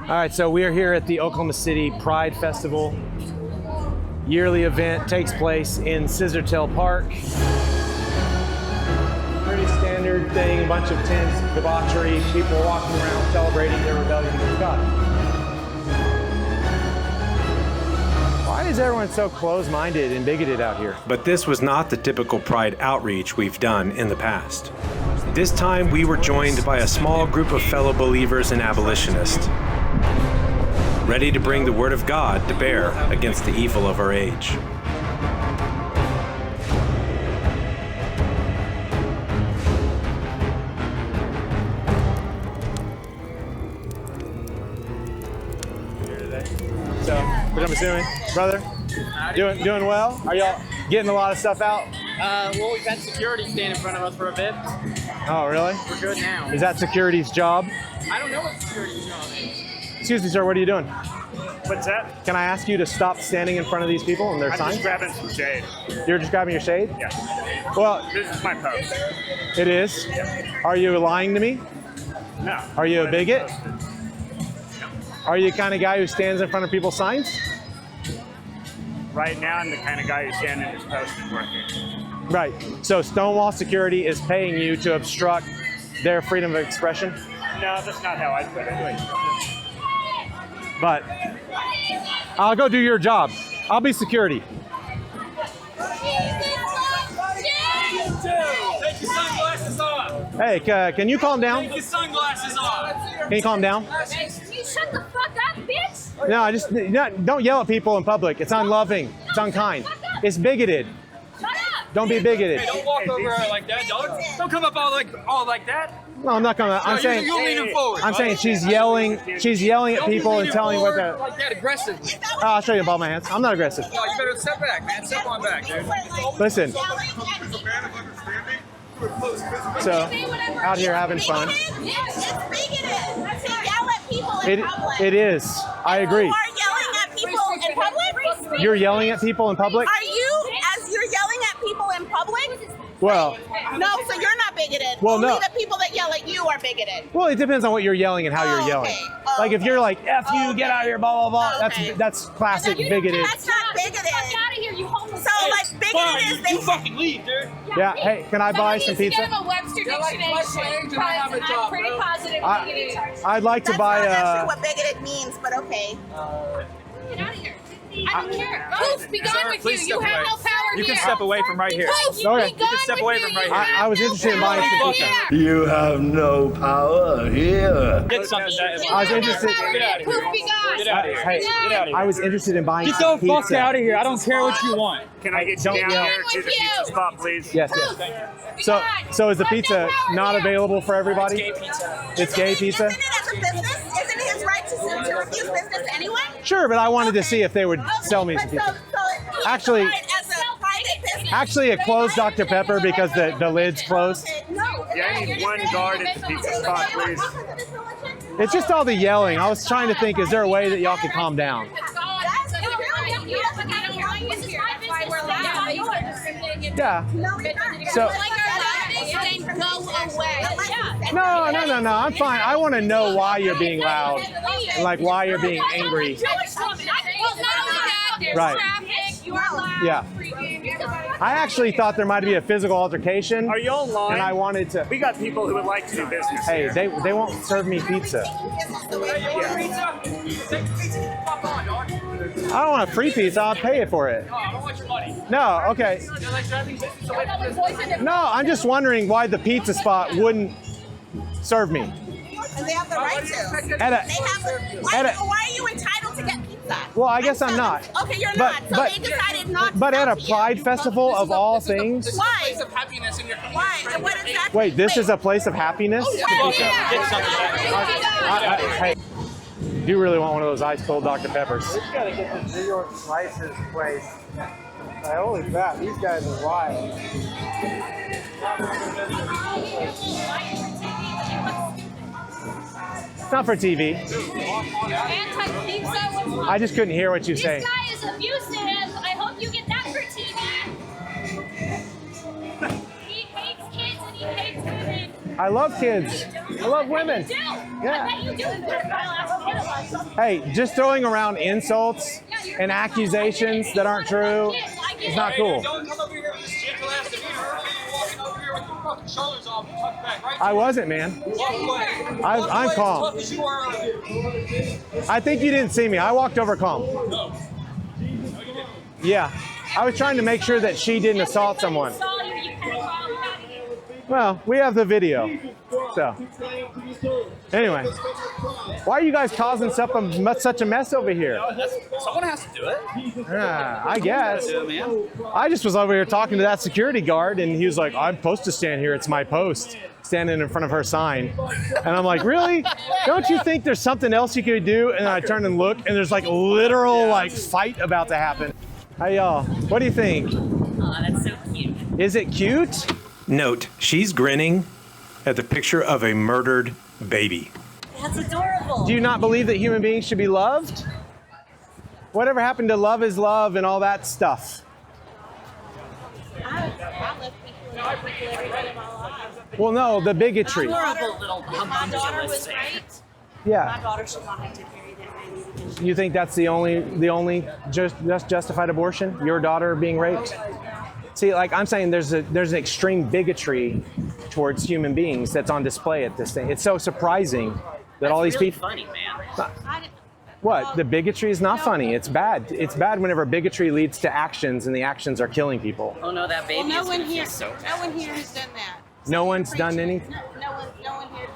All right, so we are here at the Oklahoma City Pride Festival. Yearly event takes place in Scissortail Park. Pretty standard thing, a bunch of tents, debauchery, people walking around celebrating their rebellion against God. Why is everyone so closed-minded and bigoted out here? But this was not the typical Pride outreach we've done in the past. This time we were joined by a small group of fellow believers and abolitionists, ready to bring the word of God to bear against the evil of our age. So, what I'm assuming, brother, doing well? Are y'all getting a lot of stuff out? Well, we've had security stand in front of us for a bit. Oh, really? We're good now. Is that security's job? I don't know what security's job is. Excuse me, sir, what are you doing? What's that? Can I ask you to stop standing in front of these people and their I'm signs? just grabbing some shade. You're just grabbing your shade? Yeah. Well, This is my post. it is. Are you lying to me? No. Are you a bigot? Posted. Are you the kind of guy who stands in front of people's signs? Right now, I'm the kind of guy who's standing his post and working. Right. So Stonewall Security is paying you to obstruct their freedom of expression? No, that's not how I put it. But I'll go do your job. I'll be security. Take your sunglasses off. Hey, can you calm down? Take your sunglasses off. Can you calm down? Hey, can you shut the fuck up, bitch? No, don't yell at people in public. It's unloving. It's unkind. It's bigoted. Shut up! Don't be bigoted. Hey, don't walk over her like that, dog. Don't come up all like that. No, I'm not coming. I'm saying. You're leaning forward. I'm saying she's yelling. She's yelling at Don't be people and leaning telling what forward the. like that aggressively. Oh, I'll show you about my hands. I'm not aggressive. No, you better step back, man. Step on back, dude. Listen. So, out here having fun. It's bigoted to yell at people in public. It is. I agree. You are yelling at people in public? You're yelling at people in public? Are you, as you're yelling at people in public? Well, No, so you're not bigoted. Well, Only no. the people that yell at you are bigoted. well, it depends on what you're yelling and how you're yelling. Okay. Oh, Like if you're like "F you, get out of here," blah blah blah. Okay. That's classic bigoted. That's not bigoted. Fuck out of here, you homeless. So, like, bigoted is they You fucking leave, dude. Yeah. Hey, can I buy some pizza? Get him a Webster Yeah, like, dictionary. Angel, have a job, I'm pretty bro. positive. I'd like to That's buy not actually what bigoted means, but okay. Get out of here. I don't care. Poof, be gone with you. You have no power You here. can step away from right here. Poof, Okay. be gone step with away you. from right You here. have I was no interested in buying power some pizza. here. You have no power here. Get something. I was interested. Get out of here. Poof, be gone. Get out of here. Hey, Get out of here. I was interested in buying Get some the fuck pizza. out of here. I don't care what you want. Can I get you Don't down yell. here to the pizza spot, please? Yes, yes. So is the pizza not available for everybody? Gay pizza. It's gay pizza? Isn't it as a business? Isn't it his right to refuse business anyway? Sure, but I wanted to see if they would sell me some But pizza. so Actually- right as a private business. Actually, it closed Dr. Pepper because the lid's closed. No. Yeah, I need one guard at the pizza spot, please. It's just all the yelling. I was trying to think, is there a way that y'all could calm down? Yeah. So, no. I'm fine. I want to know why you're being loud, and like why you're being angry. Right. Yeah. I actually thought there might be a physical altercation, Are you online? and I wanted to. We got people who would like to do business Hey, here. they won't serve me pizza. I don't want a free pizza. I'll pay it for it. I don't want your money. No. Okay. You're like driving business away from business. No, I'm just wondering why the pizza spot wouldn't serve me. And they have the right to. At They a, have. Why are you entitled to get pizza? well, I guess I'm not. Okay, you're But- not. So but- they decided not to. But at sell a to you. Pride festival of all things. Why? Place of happiness in your community. Why? And what exactly? Wait, this is a place of happiness? Get something. Hey, do you really want one of those ice cold Dr. Peppers? We gotta get to New York Slice's place. Holy crap, these guys are wild. It's not for TV. Anti-pizza, what's wrong? I just couldn't hear what you say. This guy is abusive. I hope you get that for TV. He hates kids and he hates women. I love kids. I love women. You do. Yeah. I bet you do. I'll ask him about Hey, just throwing around insults and accusations that aren't true is not cool. Don't come over here with this gentle ass demeanor. You're walking over here with your fucking shoulders off and tucked back, right? I wasn't, man. Walk away. I'm calm. As tough as you are. I think you didn't see me. I walked over calm. No. Yeah. I was trying to make sure that she didn't assault someone. Well, we have the video. So, anyway, why are you guys causing such a mess over here? Someone has to do it. I guess. Do it, man. I just was over here talking to that security guard, and he was like, I'm supposed to stand here. It's my post, standing in front of her sign. And I'm like, really? Don't you think there's something else you could do? And I turn and look, and there's like literal like fight about to happen. Hey, y'all. What do you think? Oh, that's so cute. Is it cute? Note, she's grinning at the picture of a murdered baby. That's adorable. Do you not believe that human beings should be loved? Whatever happened to love is love and all that stuff? I love people and all people every day of my life. Well, no, the bigotry. Adorable little My daughter was homunculus. raped. My Yeah. daughter should not have to carry that baby because You think that's the only just justified abortion? Your daughter being raped? See, like I'm saying, there's an extreme bigotry towards human beings that's on display at this thing. It's so surprising that all these really people. funny, man. I didn't. What? The bigotry is not funny. It's bad. It's bad whenever bigotry leads to actions and the actions are killing people. Oh no, that baby Well, is no one gonna here. feel so No bad. one here has done that. No one's done any. No one here.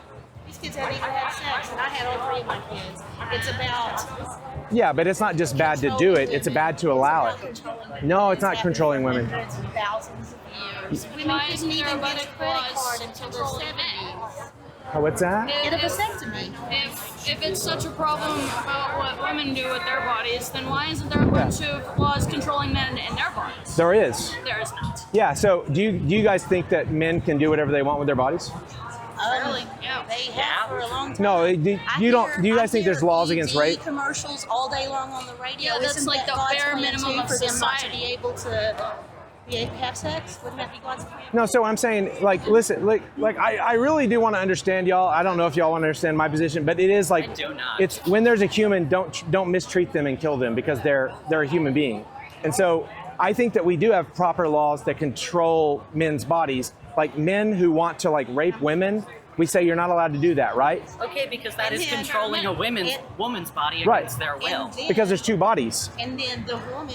These kids haven't even had sex, and I had all three of my kids. It's about. Yeah, but it's not just bad to do it. It's bad to allow it. No, it's not controlling women. Hundreds and thousands of years. Women Why couldn't isn't there even a get a credit card until the control 70s. Oh, what's that? Get a vasectomy. If it's such a problem about what women do with their bodies, then why isn't there a bunch of laws controlling men and their bodies? There is. There is not. Yeah. So do you guys think that men can do whatever they want with their bodies? Really? Yeah. They have for a long time. No. Do you don't? Do you guys think there's laws against rape? Commercials all day long on the radio. Yeah, that's Isn't like that the God's bare plan minimum too of for them not to society. be able to have sex? Wouldn't that be God's plan? No, so I'm saying, like, listen, like I really do want to understand y'all. I don't know if y'all want to understand my position, but it is like, I do not. it's when there's a human, don't mistreat them and kill them because they're a human being. And so I think that we do have proper laws that control men's bodies. Like men who want to like rape women, we say you're not allowed to do that, right? Okay, because that And is then- controlling a woman's body Right. against their will. And then, Because there's two bodies. and then the woman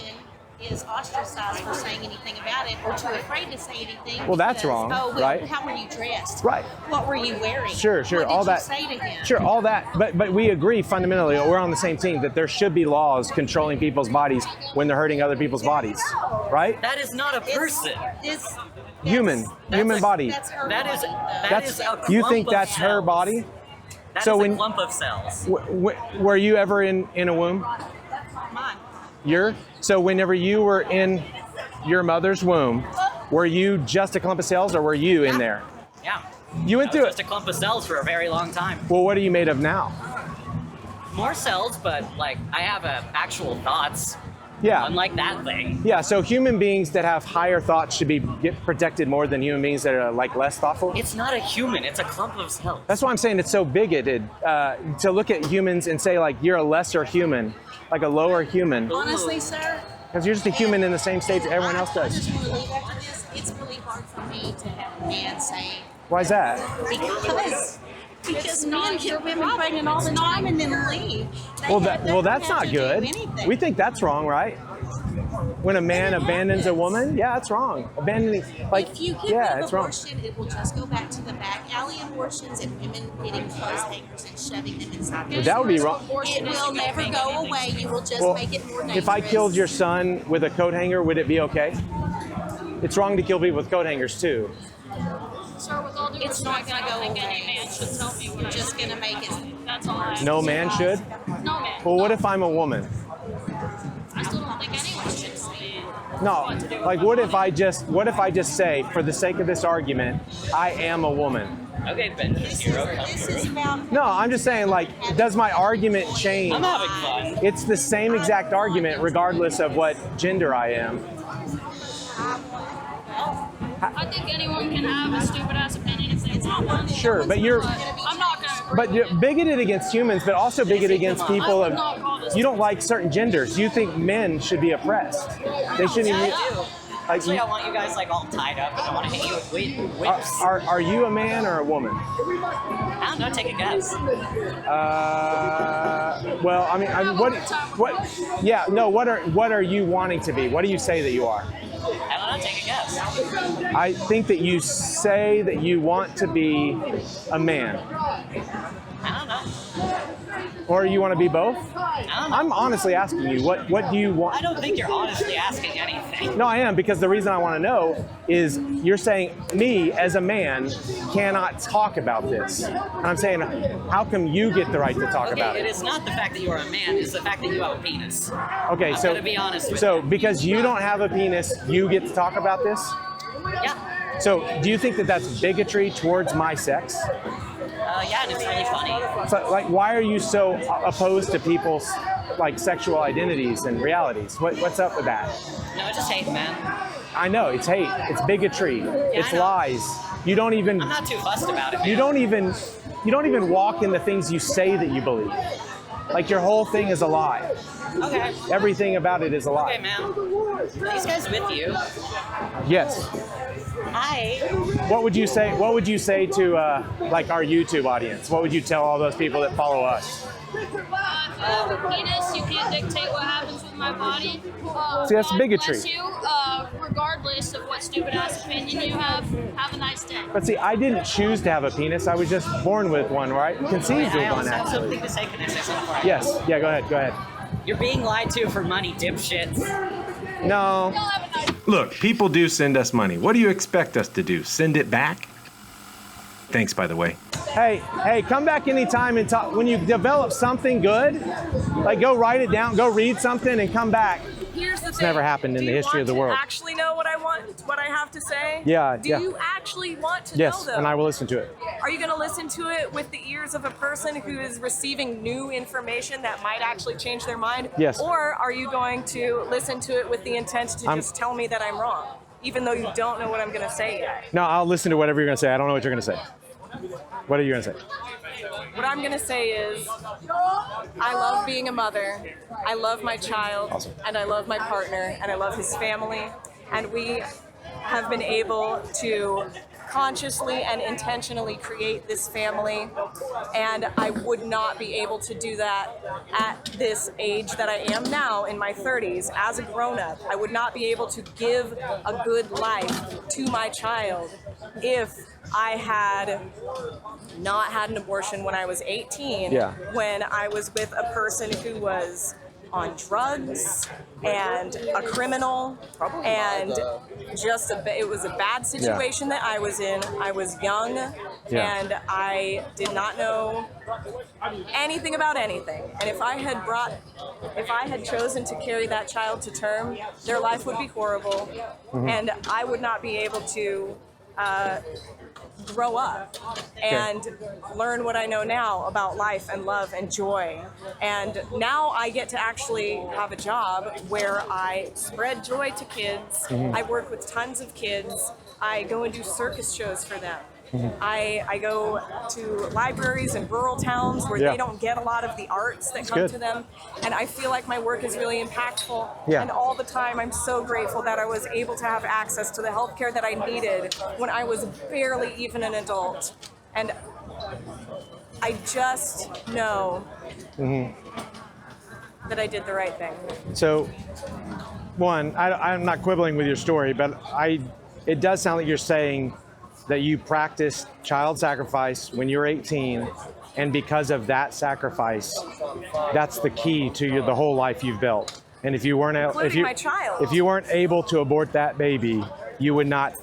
is ostracized for saying anything about it or too afraid to say anything. Well, that's because, wrong, oh, well, right? How were you dressed? Right. What were you wearing? Sure, What all did that. you say to him? Sure, all that. But we agree fundamentally, we're on the same team, that there should be laws controlling people's bodies when they're hurting other people's bodies, right? That is not a person. Human body. That's her That is body, that is a clump You think of that's her cells. body? That So is when- a clump of cells. Were you ever in a womb? Mine. So whenever you were in your mother's womb, were you just a clump of cells or were you in there? Yeah. You went I through was just it. a clump of cells for a very long time. Well, what are you made of now? More cells, but like I have actual thoughts. Yeah. Unlike that thing. Yeah, so human beings that have higher thoughts should get protected more than human beings that are like less thoughtful. It's not a human. It's a clump of cells. That's why I'm saying it's so bigoted to look at humans and say like you're a lesser human, like a lower human, Honestly, sir. because you're just a human in the same state that everyone else I does. just want to leave after this. It's really hard for me to have a man say Why is that? because men get women pregnant all the time and then leave. They Well, have- they well, don't that's have not to do good. anything. We think that's wrong, right? When a man abandons a woman, yeah, that's wrong. Abandoning, like, If you get yeah, rid of it's wrong. abortion, it will just go back to the back alley abortions and women getting clothes hangers and shoving them inside their That would be wrong. It will never go away. You will just Well, make it more dangerous. if I killed your son with a coat hanger, would it be okay? It's wrong to kill people with coat hangers too. Sir, with all due It's respect, not I gonna don't go think any away. man should tell me what You're I just should gonna make it. do. That's all I have No to say. man should? No man. Well, what if I'm a woman? I still don't think anyone should tell me No, what to do with like my what if body. I just say, for the sake of this argument, I am a woman? Okay, Benjamin Hero, come This through. is about. No, I'm just saying, like, does my argument change? I'm having fun. It's the same exact argument regardless of what gender I am. I think anyone can have a stupid ass opinion if they want one. Sure, but you're- I'm not gonna But you're bigoted against humans, but also bigoted against people I would not call this you don't like certain genders. You think men should be oppressed. They shouldn't Yeah, even. I do. Like, Actually, I want you guys like all tied up, and I want to hit you with whips. are you a man or a woman? I don't know. Take a guess. Well, I mean, what? Yeah, no. What are you wanting to be? What do you say that you are? I don't know. Take a guess. I think that you say that you want to be a man, I don't know. or you want to be both. I don't know. I'm honestly asking you, what do you want? I don't think you're honestly asking anything. No, I am, because the reason I want to know is you're saying me as a man cannot talk about this. And I'm saying, how come you get the right to talk about It it? is not the fact that you are a man, it's the fact that you have a penis. Okay, I'm so gonna be honest with so you. because you don't have a penis, you get to talk about this? Yeah. So do you think that that's bigotry towards my sex? Yeah, and it's really funny. So, like, why are you so opposed to people's like sexual identities and realities? What's up with that? No, it's just hate, man. I know it's hate, it's bigotry, it's I know. lies. You don't even I'm not too fussed about it. you don't even walk in the things you say that you believe. Like, your whole thing is a lie. Okay. Everything about it is a lie. Okay, man. Are these guys with you? Yes. Hi. What would you say? What would you say to like our YouTube audience? What would you tell all those people that follow us? If I have a penis, you can't dictate what happens with my body. See, that's God bigotry. bless you, regardless of what stupid ass opinion you have a nice day. But see, I didn't choose to have a penis. I was just born with one, right? Conceived with I one, also have actually. something to say. Can I say something before I Yes. go? Yeah. Go ahead. Go ahead. You're being lied to for money, dipshits. No. Y'all have a nice Look, people do send us money. What do you expect us to do? Send it back? Thanks, by the way. Hey, come back anytime and talk. When you develop something good, like, go write it down, go read something, and come back. Here's the It's thing. never happened in the history of the world. Do you actually know what I have to say? Yeah, Do yeah. you actually want to Yes, know, though? and I will listen to it. Are you going to listen to it with the ears of a person who is receiving new information that might actually change their mind? Yes. Or are you going to listen to it with the intent to just tell me that I'm wrong, even though you don't know what I'm going to say yet? No, I'll listen to whatever you're going to say. I don't know what you're going to say. What are you going to say? What I'm going to say is, I love being a mother, I love my child, Awesome. and I love my partner, and I love his family, and we have been able to consciously and intentionally create this family, and I would not be able to do that at this age that I am now in my 30s as a grown-up. I would not be able to give a good life to my child if I had not had an abortion when I was 18, Yeah. when I was with a person who was on drugs and a criminal, and just it was a bad situation that I was in. I was young, and I did not know anything about anything. And if I had chosen to carry that child to term, their life would be horrible, and I would not be able to grow up and learn what I know now about life and love and joy. And now I get to actually have a job where I spread joy to kids. I work with tons of kids. I go and do circus shows for them. I go to libraries in rural towns where they don't get a lot of the arts that come to them, and I feel like my work is really impactful. And all the time I'm so grateful that I was able to have access to the healthcare that I needed when I was barely even an adult. And I just know that I did the right thing. So, one, I'm not quibbling with your story, but it does sound like you're saying that you practiced child sacrifice when you were 18, and because of that sacrifice, that's the key to the whole life you've built. And if you weren't my child. if you weren't able to abort that baby, you would not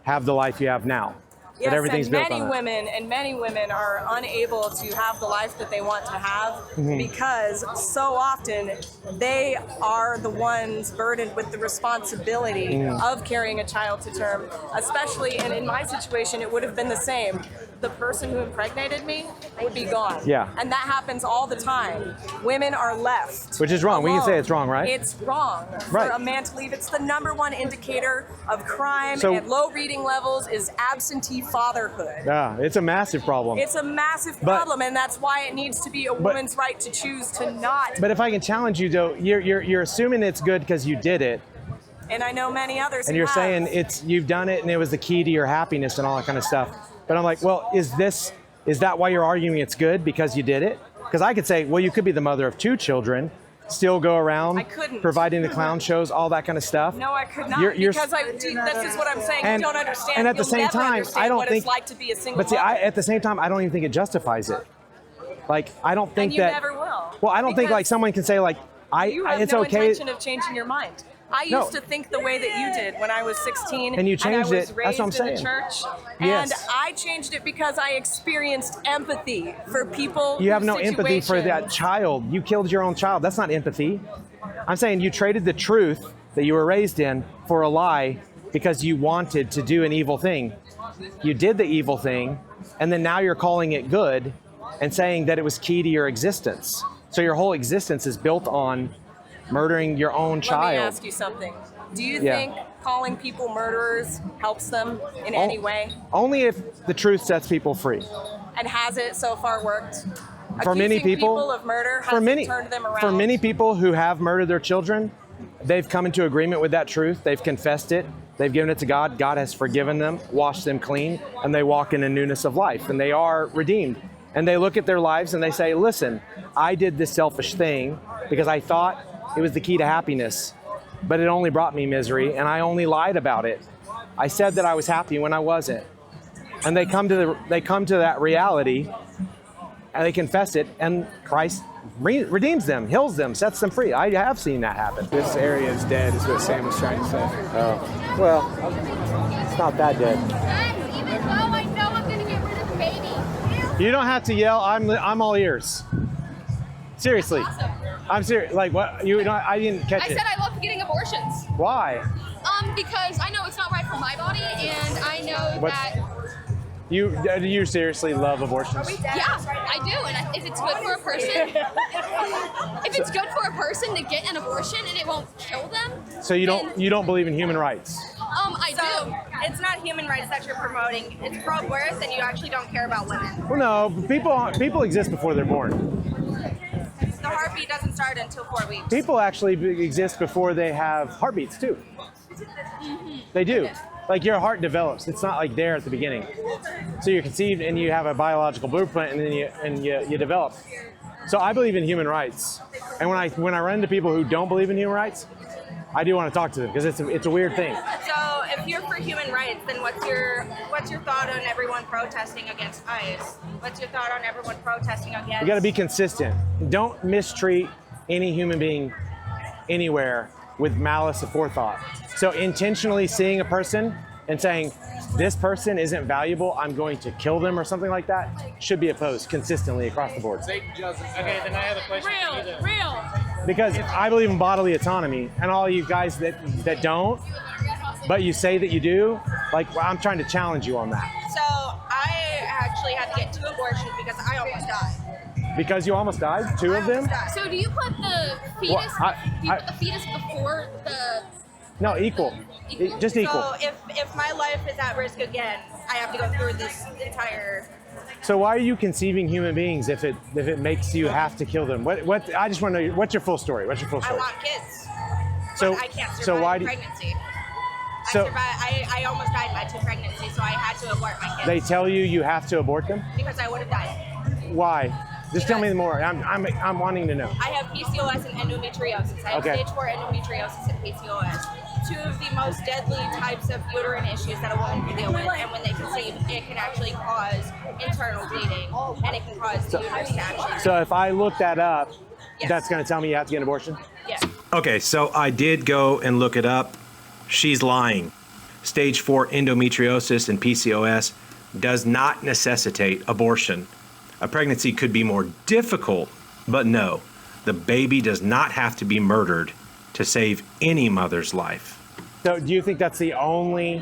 have the life you have now. Yes, But everything's and built on many women are unable to have the life that they want to have because so often they are the ones burdened with the responsibility of carrying a child to term, especially, and in my situation, it would have been the same. The person who impregnated me would be gone. Yeah. And that happens all the time. Women are left. Which is wrong. We can say alone. it's wrong, right? It's wrong Right. for a man to leave. It's the #1 indicator of crime So- and low reading levels is absentee fatherhood. Yeah, it's a massive problem. It's a massive problem, and that's why it needs to be a woman's right to choose to not. But if I can challenge you, though, you're assuming it's good because you did it, And I know many others. and who you're have. saying you've done it and it was the key to your happiness and all that kind of stuff. But I'm like, well, is that why you're arguing it's good because you did it? Because I could say, well, you could be the mother of 2 children, still go around providing the clown shows, all that kind of stuff. No, I could not. This is what I'm saying. You don't understand. And at the You'll same never time, understand I don't what think. it's like to be a single But see, mother. at the same time, I don't even think it justifies it. Like, I don't think And you that. never will. Well, I don't think like Because someone can say like, you have it's no okay. intention of changing your mind. I No. used to think the way that you did when I was 16, And you I changed was it. raised That's what I'm in the saying. church, Yes. and I changed it because I experienced empathy for people. You have whose no empathy for that situations- child. You killed your own child. That's not empathy. I'm saying you traded the truth that you were raised in for a lie because you wanted to do an evil thing. You did the evil thing, and then now you're calling it good and saying that it was key to your existence. So your whole existence is built on murdering your own child. Let me ask you something. Do you Yeah. think calling people murderers helps them in any way? Only if the truth sets people free. And has it so far worked? For many Accusing people, of murder has for many, it turned them around? for many people who have murdered their children, they've come into agreement with that truth. They've confessed it. They've given it to God. God has forgiven them, washed them clean, and they walk in a newness of life, and they are redeemed. And they look at their lives and they say, listen, I did this selfish thing because I thought it was the key to happiness, but it only brought me misery, and I only lied about it. I said that I was happy when I wasn't. And they come to that reality, and they confess it, and Christ redeems them, heals them, sets them free. I have seen that happen. This area is dead, is what Sam was trying to say. Oh, well, it's not that dead. Even though I know I'm gonna get rid of the baby. You don't have to yell. I'm all ears. Seriously, I'm serious. Like what? I didn't catch I it. said I love getting abortions. Why? Because I know it's not right for my body, and I know What's- that. Do you seriously love abortions? Yeah, I do, and if it's good for a person, if it's good for a person to get an abortion and it won't kill them, So you don't believe in human rights? I do. It's not human rights that you're promoting. It's pro-birth, and you actually don't care about women. Well, no. People exist before they're born. The heartbeat doesn't start until 4 weeks. People actually exist before they have heartbeats too. They do. Like your heart develops. It's not like there at the beginning. So you're conceived and you have a biological blueprint, and then you develop. So I believe in human rights. And when I run into people who don't believe in human rights, I do want to talk to them because it's a weird thing. So if you're for human rights, then what's your thought on everyone protesting against ICE? What's your thought on everyone protesting against? You got to be consistent. Don't mistreat any human being anywhere with malice or forethought. So intentionally seeing a person and saying, this person isn't valuable, I'm going to kill them or something like that, should be opposed consistently across the board. Okay, then I have a question for you. Real. Because I believe in bodily autonomy, and all you guys that don't, but you say that you do, like, well, I'm trying to challenge you on that. So I actually had to get 2 abortions because I almost died. Because you almost died, 2 of them? So do you put the fetus? Well, do you put the fetus before the? No, equal. Just equal. So if my life is at risk again, I have to go through this entire. So why are you conceiving human beings if it makes you have to kill them? What? I just want to know, what's your full story? What's your full I story? want kids. So But I can't survive so why do pregnancy. So- I almost died by 2 pregnancies, so I had to abort my kids. they tell you have to abort them? Because I would have died. Why? Just tell me more. I'm wanting to know. I have PCOS and endometriosis. I have Okay. stage 4 endometriosis and PCOS. 2 of the most deadly types of uterine issues that a woman can deal with. And when they conceive, it can actually cause internal bleeding, and it can cause the uterus to actually. So if I look that up, Yes. that's going to tell me you have to get an abortion? Yeah. Okay, so I did go and look it up. She's lying. Stage 4 endometriosis and PCOS does not necessitate abortion. A pregnancy could be more difficult, but no, the baby does not have to be murdered to save any mother's life. So do you think that's the only,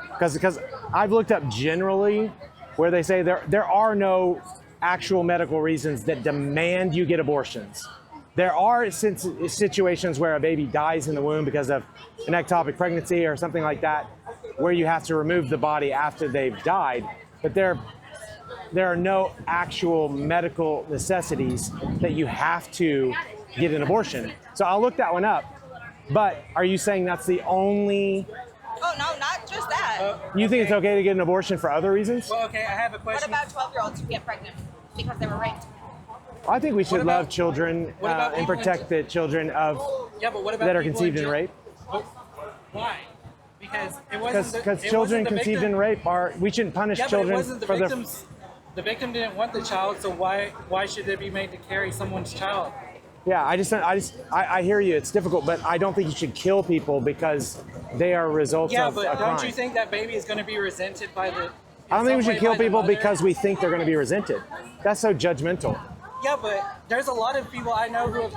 because I've looked up generally where they say there are no actual medical reasons that demand you get abortions. There are situations where a baby dies in the womb because of an ectopic pregnancy or something like that. where you have to remove the body after they've died, but there are no actual medical necessities that you have to get an abortion. So I'll look that one up. But are you saying that's the only? Oh no, not just that. You think it's okay to get an abortion for other reasons? Well, okay, I have a What question. about 12-year-olds who get pregnant because they were raped? I think we should love children what about and people protect the children of Yeah, but what about that are people conceived in jail? rape. Why? Because it wasn't Because it children wasn't the conceived victim. in rape are, we shouldn't punish Yeah, but it children wasn't the for their. victims. The victim didn't want the child, so why should they be made to carry someone's child? Yeah, I hear you. It's difficult, but I don't think you should kill people because they are results Yeah, of but a crime. don't you think that baby is going to be resented by the? I don't think we some should way kill by the people mother? because we think they're going to be resented. That's so judgmental. Yeah, but there's a lot of people I know who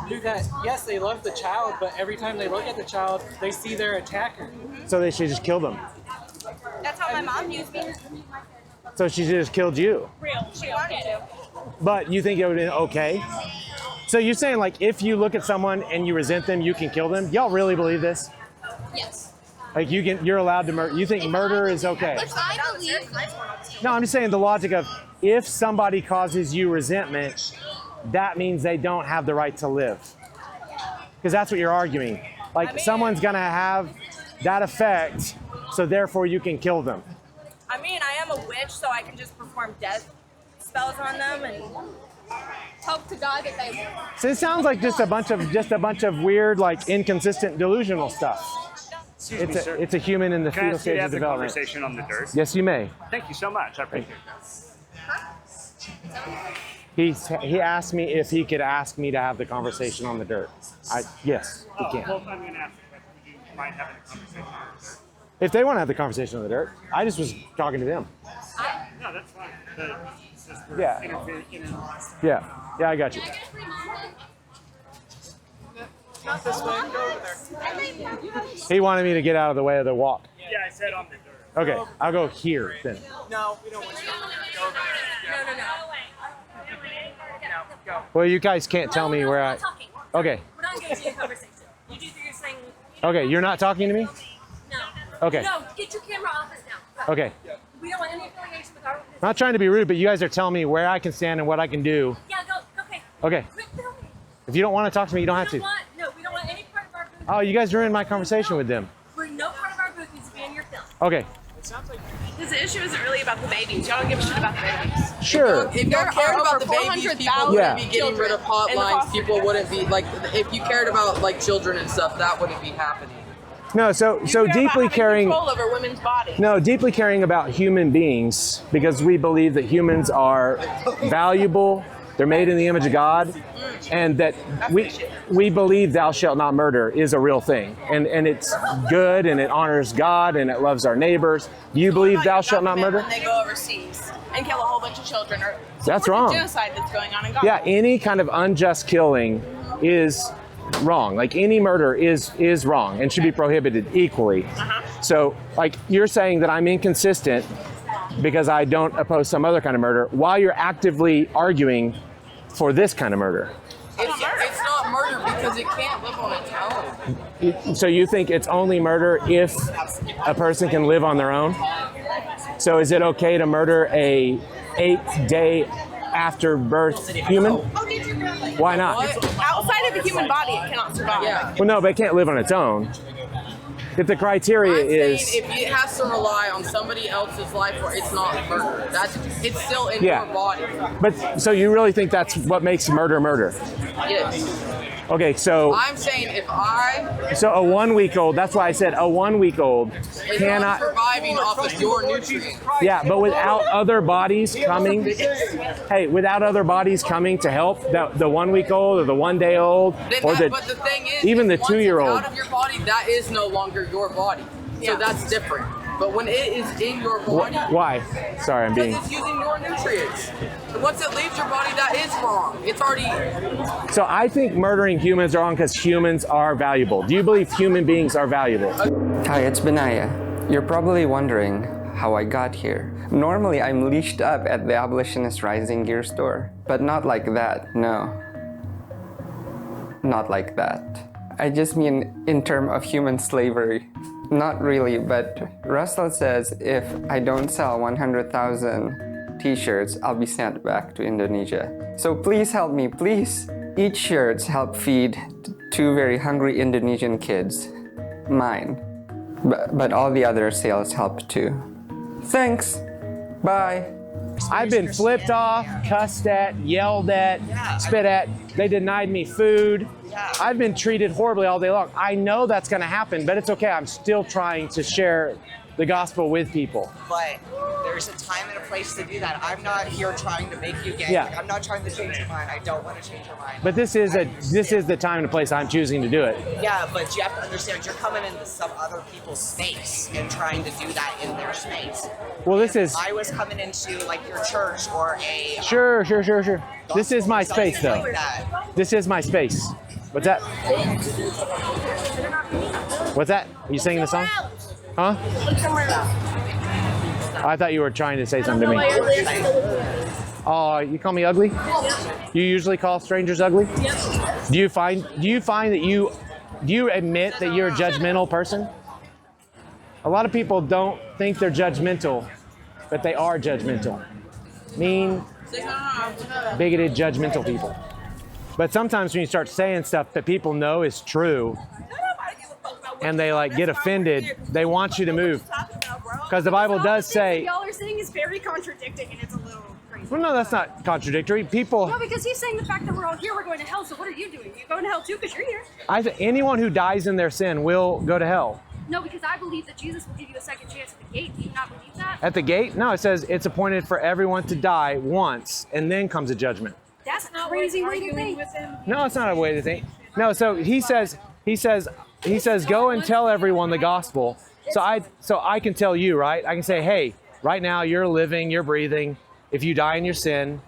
do that. Yes, they love the child, but every time they look at the child, they see their attacker. So they should just kill them. That's how my mom used me. So she just killed you. She wanted to. But you think it would be okay? So you're saying like if you look at someone and you resent them, you can kill them? Y'all really believe this? Yes. Like you're allowed to murder. You think murder is okay? If I believe, No, I'm just saying the logic of if somebody causes you resentment, that means they don't have the right to live. Because that's what you're arguing. Like someone's gonna have that effect, so therefore you can kill them. I mean, I am a witch, so I can just perform death spells on them and hope to God that they So it sounds like just a bunch of weird, like inconsistent, delusional stuff. Excuse me, sir. It's a human in the Can I fetal ask you stage to of have the development. conversation on the dirt? Yes, you may. Thank you so much. I appreciate it. He asked me if he could ask me to have the conversation on the dirt. Yes, he can. Well, I'm going to ask you, would you mind having a conversation on the dirt? If they want to have the conversation on the dirt, I just was talking to them. No, that's fine. But it's just we're Yeah. interfering. Yeah, I got you. Not this way. Go over there. He wanted me to get out of the way of the walk. Yeah, I said on the dirt. Okay, I'll go here then. No, we don't want you to go over there. No. Go. Well, you guys can't tell me where I. Okay. We're not engaging in conversation. You do your thing. Okay, you're not talking to me? No. Okay. No, get your camera off us now. Okay. We don't want any affiliation with our I'm not trying to be rude, but you guys are telling me where I can stand and what I can do. Yeah, go. Okay. Okay. Quit filming. If you don't want to talk to me, you don't have to. We don't want any part of our booth. Oh, you guys ruined my conversation with them. No part of our booth needs to be in your film. Okay. Because the issue isn't really about the babies. Y'all don't give a shit about the babies. Sure. If y'all cared about the babies, people Yeah. wouldn't be getting rid of hotlines. People wouldn't be like, if you cared about like children and stuff, that wouldn't be happening. No, so deeply caring. Control over women's bodies. No, deeply caring about human beings because we believe that humans are valuable. They're made in the image of God, and that we believe "Thou shalt not murder" is a real thing, and it's good, and it honors God, and it loves our neighbors. Do you believe "Thou shalt not murder"? When they go overseas and kill a whole bunch of children, or That's support the wrong. genocide that's going on in Gaza. Yeah, any kind of unjust killing is wrong. Like any murder is wrong and should be prohibited equally. So, like you're saying that I'm inconsistent because I don't oppose some other kind of murder, while you're actively arguing for this kind of murder. It's not murder because it can't live on its own. So you think it's only murder if a person can live on their own? So is it okay to murder a 8-day after birth human? Why not? Outside of the human body, it cannot survive. Yeah. Well, no, but it can't live on its own. If the criteria is... If it has to rely on somebody else's life, or it's not murder. It's still in Yeah. your body. But so you really think that's what makes murder murder? Yes. Okay, so I'm saying if I a 1-week-old, that's why I said a 1-week-old is cannot... not surviving off of your nutrients. Yeah, but without other bodies coming, without other bodies coming to help the 1-week-old or the 1-day-old or But the thing is, even the once 2-year-old. it's out of your body, that is no longer your body. So that's different. But when it is in your body, Why? Sorry, I'm being... because it's using your nutrients. And once it leaves your body, that is wrong. It's already... So I think murdering humans are wrong because humans are valuable. Do you believe human beings are valuable? Hi, it's Benaya. You're probably wondering how I got here. Normally, I'm leashed up at the Abolitionists Rising gear store, but not like that, no. Not like that. I just mean in terms of human slavery. Not really, but Russell says if I don't sell 100,000 t-shirts, I'll be sent back to Indonesia. So please help me, please. Each shirts help feed 2 very hungry Indonesian kids. Mine. But all the other sales help too. Thanks. Bye. I've been flipped off, cussed at, yelled at, spit at. They denied me food. I've been treated horribly all day long. I know that's going to happen, but it's okay. I'm still trying to share the gospel with people. But there's a time and a place to do that. I'm not here trying to make you gay. Yeah. Like, I'm not trying to change your mind. I don't want to change your mind. But this is the time and the place I'm choosing to do it. Yeah, but you have to understand you're coming into some other people's space and trying to do that in their space. Well, this is. I was coming into like your church or a. Sure. This is my space, though. Like that. This is my space. What's that? What's that? Are you singing the song? Huh? I thought you were trying to say something to me. Oh, you call me ugly? You usually call strangers ugly? Do you find that do you admit that you're a judgmental person? A lot of people don't think they're judgmental, but they are judgmental. Mean, bigoted, judgmental people. But sometimes when you start saying stuff that people know is true, and they like get offended, they want you to move. Because the Bible does say. Y'all are saying is very contradicting, and it's a little crazy. Well, no, that's not contradictory. People. No, because he's saying the fact that we're all here, we're going to hell. So what are you doing? You're going to hell too, because you're here. I think anyone who dies in their sin will go to hell. No, because I believe that Jesus will give you a second chance at the gate. Do you not believe that? At the gate? No, it says it's appointed for everyone to die once, and then comes a judgment. That's a crazy way to think. No, it's not a way to think. No, so he says, go and tell everyone the gospel. So I can tell you, right? I can say, hey, right now you're living, you're breathing. If you die in your sin,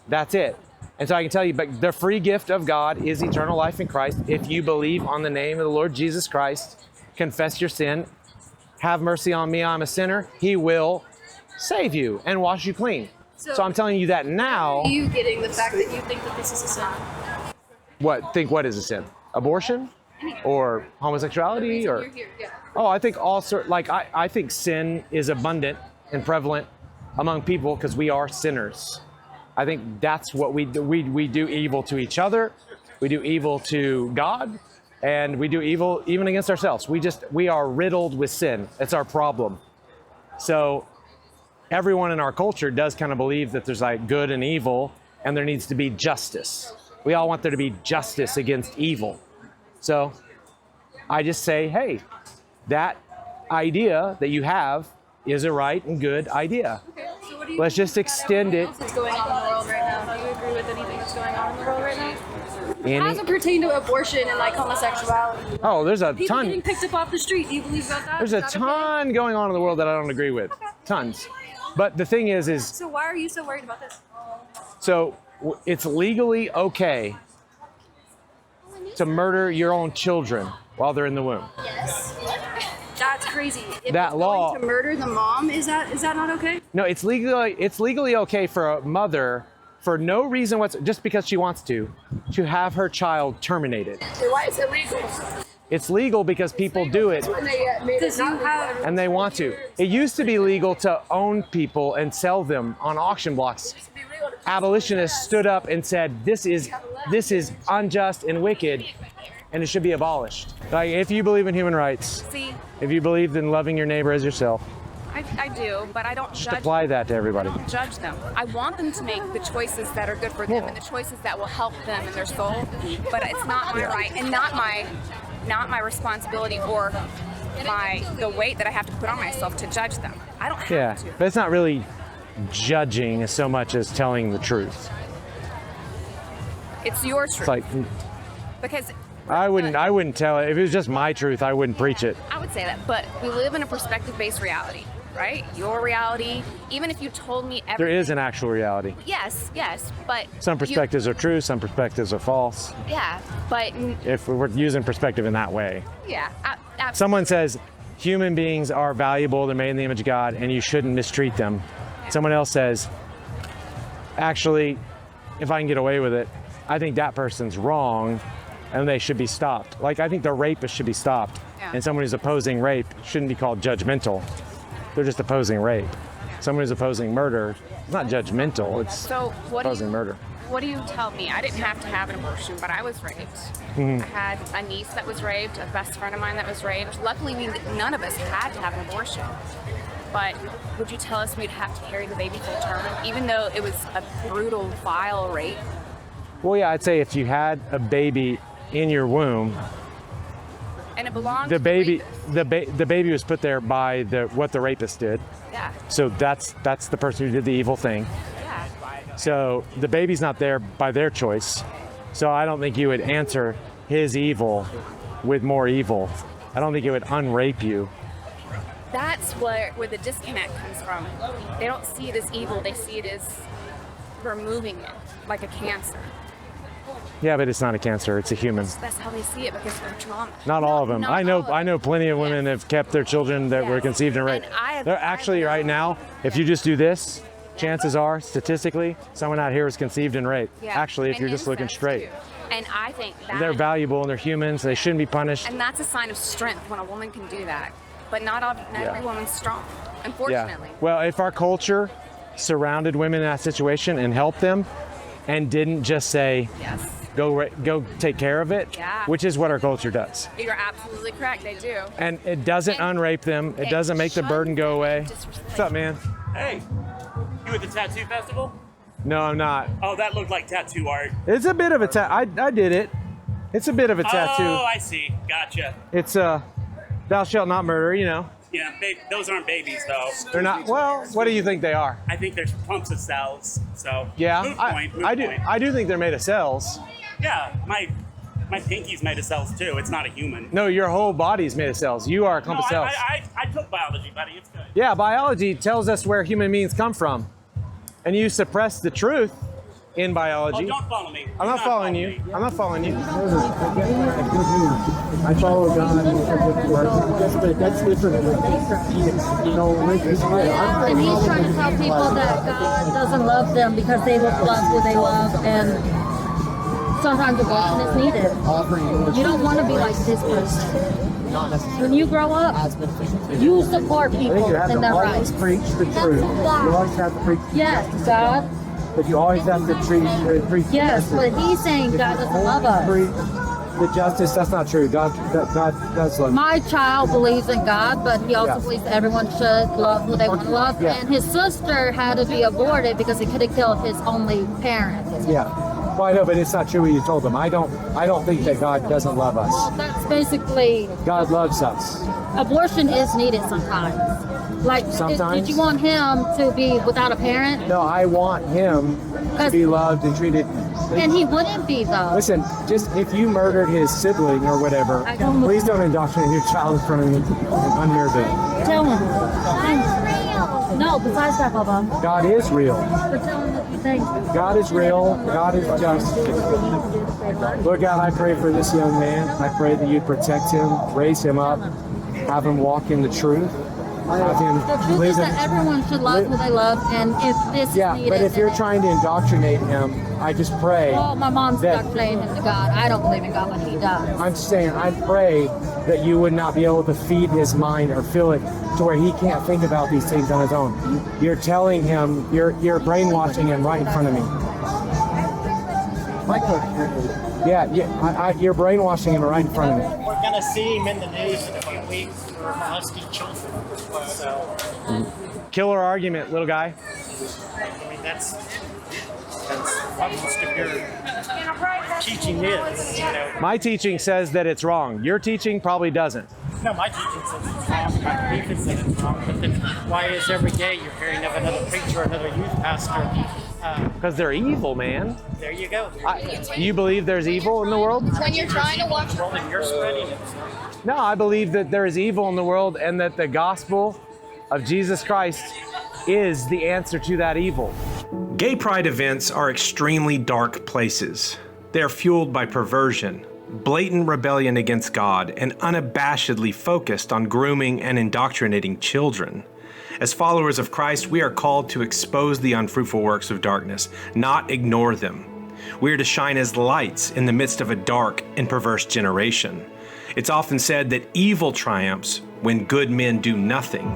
that's it. And so I can tell you, but the free gift of God is eternal life in Christ. If you believe on the name of the Lord Jesus Christ, confess your sin, have mercy on me, I'm a sinner, he will save you and wash you clean. So I'm telling you that now. Are you getting the fact that you think that this is a sin? What is a sin? Abortion? Or homosexuality? Or You're here, yeah. Oh, I think I think sin is abundant and prevalent among people because we are sinners. I think that's what we do. We do evil to each other. We do evil to God, and we do evil even against ourselves. We are riddled with sin. That's our problem. So everyone in our culture does kind of believe that there's like good and evil, and there needs to be justice. We all want there to be justice against evil. So I just say, hey, that idea that you have is a right and good idea. Okay, so what do you Let's just extend it. What's going on in the world right now? Do you agree with anything that's going on in the world right now? How does it pertain to abortion and like homosexuality? Oh, there's a People ton. getting picked up off the street. Do you believe about that? There's a ton going on in the world that I don't agree with. Tons. But the thing is So why are you so worried about this? so it's legally okay to murder your own children while they're in the womb. Yes. That's crazy. If That it's law- going to murder the mom, is that not okay? No, it's legally okay for a mother, for no reason whatsoever, just because she wants to have her child terminated. Why is it legal? It's legal because people do it Because you have. and they want to. It used to be legal to own people and sell them on auction blocks. Abolitionists stood up and said, this is unjust and wicked, and it should be abolished. Like, if you believe in human rights, See, if you believe in loving your neighbor as yourself, I do, but I don't just judge. apply that to everybody. I don't judge them. I want them to make the choices that are good for them and the choices that will help them in their soul. But it's not my right and not my responsibility or the weight that I have to put on myself to judge them. I don't have Yeah, to. but it's not really judging as so much as telling the truth. It's your truth. It's like, because I wouldn't tell it. If it was just my truth, I wouldn't preach it. I would say that, but we live in a perspective-based reality, right? Your reality, even if you told me everything. There is an actual reality. Yes, but Some perspectives are true, some perspectives are false. Yeah, but If we're using perspective in that way. yeah, absolutely. Someone says human beings are valuable, they're made in the image of God, and you shouldn't mistreat them. Someone else says, actually, if I can get away with it, I think that person's wrong and they should be stopped. Like, I think the rapist should be stopped. Yeah. And someone who's opposing rape shouldn't be called judgmental. They're just opposing rape. Someone who's opposing murder, it's not judgmental, it's opposing murder. What do you tell me? I didn't have to have an abortion, but I was raped. Mhm. I had a niece that was raped, a best friend of mine that was raped. Luckily, none of us had to have an abortion. But would you tell us we'd have to carry the baby full term, even though it was a brutal, vile rape? Well, yeah, I'd say if you had a baby in your womb, And it belonged the to baby, the the baby was put there by what the rapist did. Yeah. So that's the person who did the evil thing. Yeah. So the baby's not there by their choice. So I don't think you would answer his evil with more evil. I don't think it would unrape you. That's where the disconnect comes from. They don't see it as evil, they see it as removing it, like a cancer. Yeah, but it's not a cancer, it's a human. That's how they see it because of their trauma. Not all of them. Not I know all of them. plenty of women that have kept their children that were conceived in rape. They're actually right now, if you just do this, chances are, statistically, someone out here is conceived in rape. Yeah. Actually, if And you're just looking incest, straight. too. And I think that They're valuable and they're humans, they shouldn't be punished. and that's a sign of strength when a woman can do that. But not every woman's strong, unfortunately. Yeah. Well, if our culture surrounded women in that situation and helped them and didn't just say, Yes. go take care of it, Yeah. which is what our culture does. You're absolutely correct, they do. And it doesn't unrape them. It doesn't make the burden go away. What's up, man? Hey, you at the tattoo festival? No, I'm not. Oh, that looked like tattoo art. It's a bit of a I did it. It's a bit of a tattoo. Oh, I see. Gotcha. It's thou shalt not murder, you know. Yeah, those aren't babies though. They're not. Well, what do you think they are? I think there's clumps of cells. So Yeah, moot point, moot I do. point. I do think they're made of cells. Yeah, my pinky's made of cells too. It's not a human. No, your whole body's made of cells. You are a clump of cells. I took biology, buddy. It's good. Yeah, biology tells us where human beings come from, and you suppress the truth in biology. Oh, don't follow me. I'm not following you. I'm not following you. I follow God. That's different. You know, And he's trying to tell people that God doesn't love them because they will love who they love, and sometimes abortion is needed. You don't want to be like this person. When you grow up, you support people in their rights. Preach the truth. You always have to preach. Yes, God. But you always have to preach. Yes, but he's saying God doesn't love us. The justice, that's not true. God does love. My child believes in God, but he also believes that everyone should love who they want to love. Yeah. And his sister had to be aborted because it could have killed his only parent. Yeah. Well, I know, but it's not true what you told them. I don't think that God doesn't love us. Well, that's basically, God loves us. abortion is needed sometimes. Like, Sometimes? did you want him to be without a parent? No, I want him to be loved and treated. And he wouldn't be, though. Listen, just if you murdered his sibling or whatever, please don't indoctrinate your child in front of me on your bed. Tell him. No, besides that, Bubba. God is real. But tell him what you think. God is real. God is just. Lord God, I pray for this young man. I pray that you protect him, raise him up, have him walk in the truth. Have him The truth live is that everyone should love who they love, and if this is needed, but if you're then- trying to indoctrinate him, I just pray. Well, my mom's that- indoctrinating him to God. I don't believe in God, but he does. I'm saying, I pray that you would not be able to feed his mind or fill it to where he can't think about these things on his own. You're telling him, you're brainwashing him right in front of me. You're brainwashing him right in front of me. We're going to see him in the news in a few weeks for molesting children. So, Killer argument, little guy. I mean, that's what most of your teaching is, you know. My teaching says that it's wrong. Your teaching probably doesn't. No, my teaching says it's wrong. My belief says it's wrong. But then why is every day you're hearing of another preacher, another youth pastor? Because they're evil, man. There you go. You believe there's evil in the world? When you're trying to watch. Well, then you're spreading it. No, I believe that there is evil in the world and that the gospel of Jesus Christ is the answer to that evil. Gay pride events are extremely dark places. They are fueled by perversion, blatant rebellion against God, and unabashedly focused on grooming and indoctrinating children. As followers of Christ, we are called to expose the unfruitful works of darkness, not ignore them. We are to shine as lights in the midst of a dark and perverse generation. It's often said that evil triumphs when good men do nothing.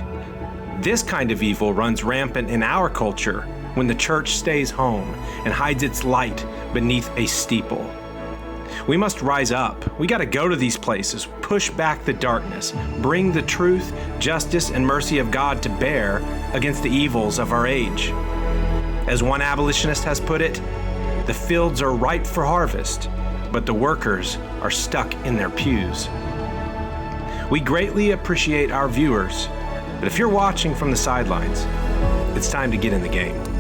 This kind of evil runs rampant in our culture when the church stays home and hides its light beneath a steeple. We must rise up. We got to go to these places, push back the darkness, bring the truth, justice, and mercy of God to bear against the evils of our age. As one abolitionist has put it, the fields are ripe for harvest, but the workers are stuck in their pews. We greatly appreciate our viewers, but if you're watching from the sidelines, it's time to get in the game.